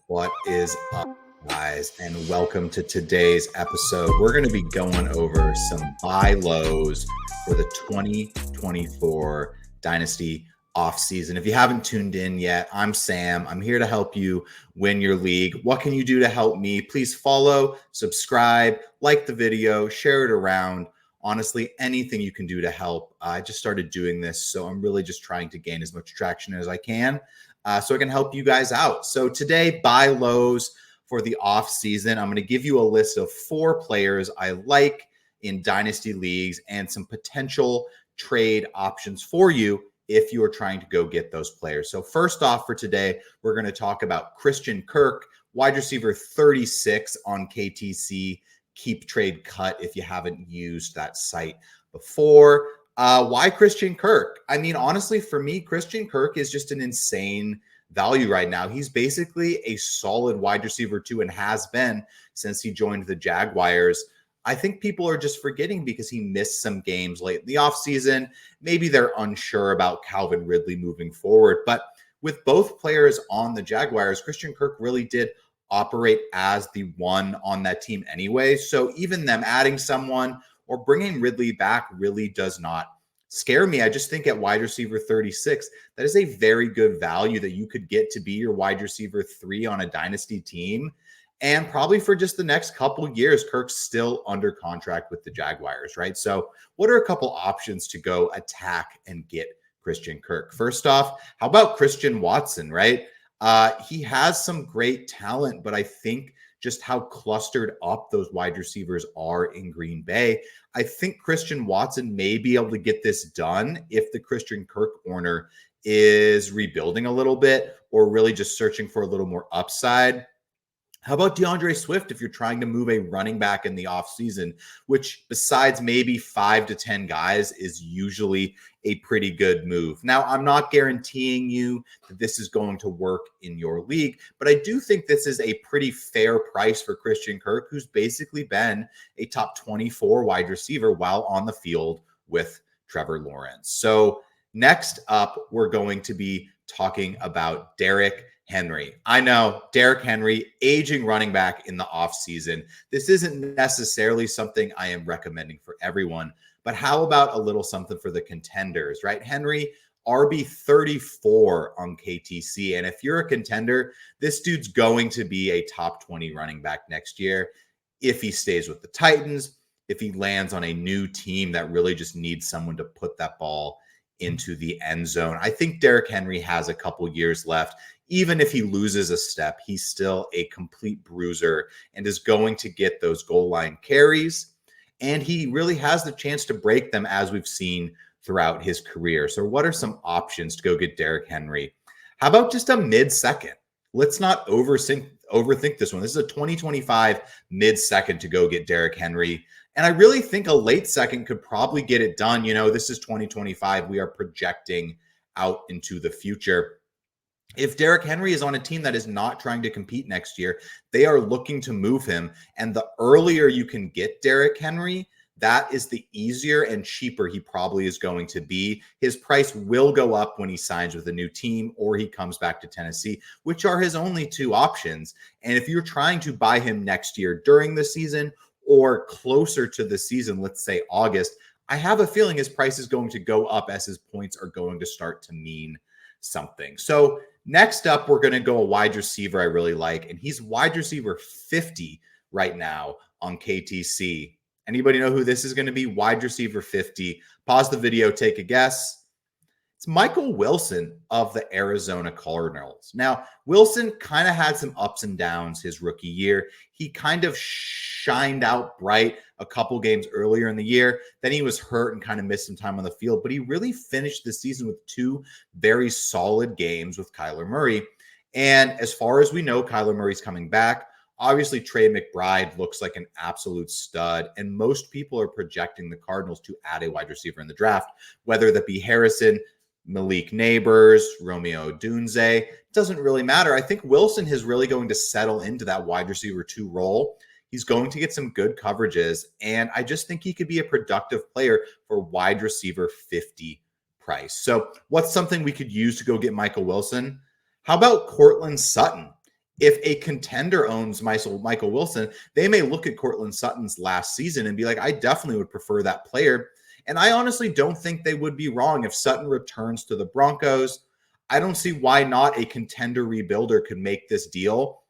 What is up, guys? And welcome to today's episode. We're going to be going over some buy lows for the 2024 Dynasty offseason. If you haven't tuned in yet, I'm Sam. I'm here to help you win your league. What can you do to help me? Please follow, subscribe, like the video, share it around. Honestly, anything you can do to help. I just started doing this, so I'm really just trying to gain as much traction as I can. So I can help you guys out. So today, buy lows for the off season. I'm going to give you a list of 4 players I like in dynasty leagues and some potential trade options for you if you are trying to go get those players. So first off for today, we're going to talk about Christian Kirk, wide receiver 36 on KTC. Keep trade cut if you haven't used that site before. Why Christian Kirk? I mean, honestly, for me, Christian Kirk is just an insane value right now. He's basically a solid wide receiver too, and has been since he joined the Jaguars. I think people are just forgetting because he missed some games late in the offseason. Maybe they're unsure about Calvin Ridley moving forward. But with both players on the Jaguars, Christian Kirk really did operate as the one on that team anyway. So even them adding someone or bringing Ridley back really does not scare me. I just think at wide receiver 36, that is a very good value that you could get to be your wide receiver 3 on a dynasty team. And probably for just the next couple years, Kirk's still under contract with the Jaguars, right? So what are a couple options to go attack and get Christian Kirk? First off, how about Christian Watson, right? He has some great talent, but I think just how clustered up those wide receivers are in Green Bay. I think Christian Watson may be able to get this done if the Christian Kirk corner is rebuilding a little bit or really just searching for a little more upside. How about DeAndre Swift if you're trying to move a running back in the offseason, which besides maybe 5 to 10 guys is usually a pretty good move. Now, I'm not guaranteeing you that this is going to work in your league, but I do think this is a pretty fair price for Christian Kirk, who's basically been a top 24 wide receiver while on the field with Trevor Lawrence. So next up, we're going to be talking about Derrick Henry. I know Derrick Henry, aging running back in the offseason. This isn't necessarily something I am recommending for everyone, but how about a little something for the contenders, right? Henry, RB 34 on KTC. And if you're a contender, this dude's going to be a top 20 running back next year if he stays with the Titans, if he lands on a new team that really just needs someone to put that ball into the end zone. I think Derrick Henry has a couple years left. Even if he loses a step, he's still a complete bruiser and is going to get those goal line carries. And he really has the chance to break them, as we've seen throughout his career. So what are some options to go get Derrick Henry? How about just a mid-second? Let's not overthink this one. This is a 2025 mid-second to go get Derrick Henry. And I really think a late second could probably get it done. You know, this is 2025. We are projecting out into the future. If Derrick Henry is on a team that is not trying to compete next year, they are looking to move him. And the earlier you can get Derrick Henry, that is the easier and cheaper he probably is going to be. His price will go up when he signs with a new team or he comes back to Tennessee, which are his only 2 options. And if you're trying to buy him next year during the season or closer to the season, let's say August, I have a feeling his price is going to go up as his points are going to start to mean something. So next up, we're going to go a wide receiver I really like, and he's wide receiver 50 right now on KTC. Anybody know who this is going to be? Wide receiver 50. Pause the video, take a guess. It's Michael Wilson of the Arizona Cardinals. Now, Wilson kind of had some ups and downs his rookie year. He kind of shined out bright a couple games earlier in the year. Then he was hurt and kind of missed some time on the field. But he really finished the season with 2 very solid games with Kyler Murray. And as far as we know, Kyler Murray's coming back. Obviously, Trey McBride looks like an absolute stud. And most people are projecting the Cardinals to add a wide receiver in the draft, whether that be Harrison, Malik Neighbors, Romeo Dunze. Doesn't really matter. I think Wilson is really going to settle into that wide receiver 2 role. He's going to get some good coverages, and I just think he could be a productive player for wide receiver 50 price. So what's something we could use to go get Michael Wilson? How about Cortland Sutton? if a contender owns Michael Wilson, they may look at Courtland Sutton's last season and be like, I definitely would prefer that player. And I honestly don't think they would be wrong if Sutton returns to the Broncos. I don't see why not a contender rebuilder could make this deal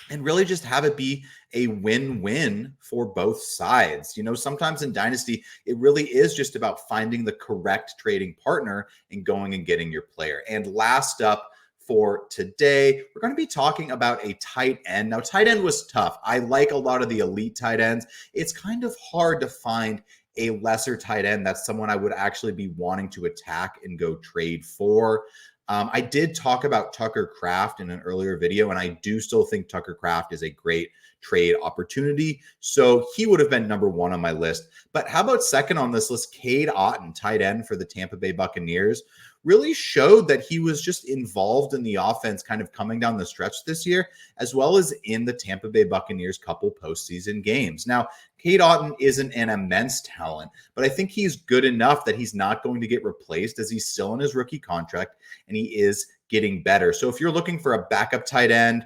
and really just have it be a win-win for both sides. You know, sometimes in Dynasty, it really is just about finding the correct trading partner and going and getting your player. And last up for today, we're going to be talking about a tight end. Now, tight end was tough. I like a lot of the elite tight ends. It's kind of hard to find a lesser tight end that's someone I would actually be wanting to attack and go trade for. I did talk about Tucker Kraft in an earlier video, and I do still think Tucker Kraft is a great trade opportunity. So he would have been number one on my list. But how about second on this list, Cade Otton, tight end for the Tampa Bay Buccaneers, really showed that he was just involved in the offense kind of coming down the stretch this year, as well as in the Tampa Bay Buccaneers couple postseason games. Now, Cade Otton isn't an immense talent, but I think he's good enough that he's not going to get replaced as he's still in his rookie contract and he is getting better. So if you're looking for a backup tight end,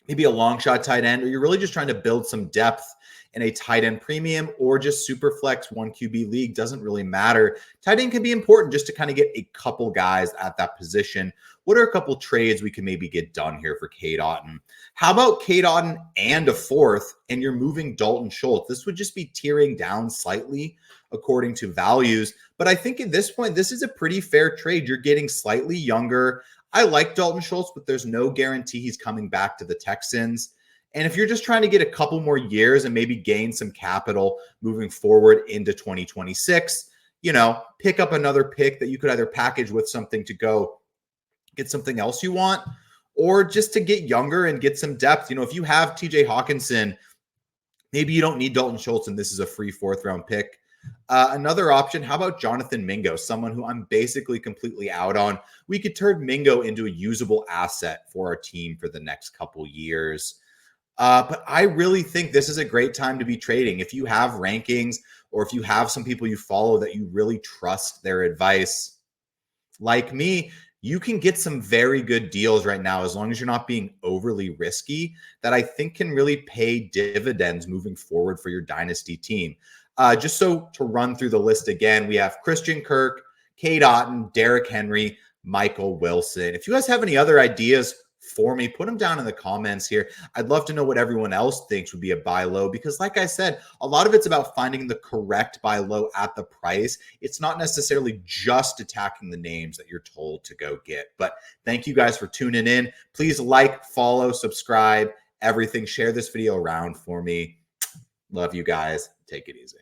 maybe a long shot tight end, or you're really just trying to build some depth in a tight end premium or just super flex 1 QB league, doesn't really matter. Tight end can be important just to kind of get a couple guys at that position. What are a couple trades we can maybe get done here for Cade Otton? How about Cade Otton and a fourth, and you're moving Dalton Schultz? This would just be tearing down slightly according to values. But I think at this point, this is a pretty fair trade. You're getting slightly younger. I like Dalton Schultz, but there's no guarantee he's coming back to the Texans. And if you're just trying to get a couple more years and maybe gain some capital moving forward into 2026, you know, pick up another pick that you could either package with something to go get something else you want, or just to get younger and get some depth. You know, if you have TJ Hawkinson, maybe you don't need Dalton Schultz and this is a free 4th round pick. Another option, how about Jonathan Mingo, someone who I'm basically completely out on? We could turn Mingo into a usable asset for our team for the next couple years. But I really think this is a great time to be trading. If you have rankings or if you have some people you follow that you really trust their advice, like me, you can get some very good deals right now as long as you're not being overly risky that I think can really pay dividends moving forward for your dynasty team. Just so to run through the list again, we have Christian Kirk, Cade Otton, Derrick Henry, Michael Wilson. If you guys have any other ideas for me, put them down in the comments here. I'd love to know what everyone else thinks would be a buy low, because like I said, a lot of it's about finding the correct buy low at the price. It's not necessarily just attacking the names that you're told to go get. But thank you guys for tuning in. Please like, follow, subscribe, everything. Share this video around for me. Love you guys. Take it easy.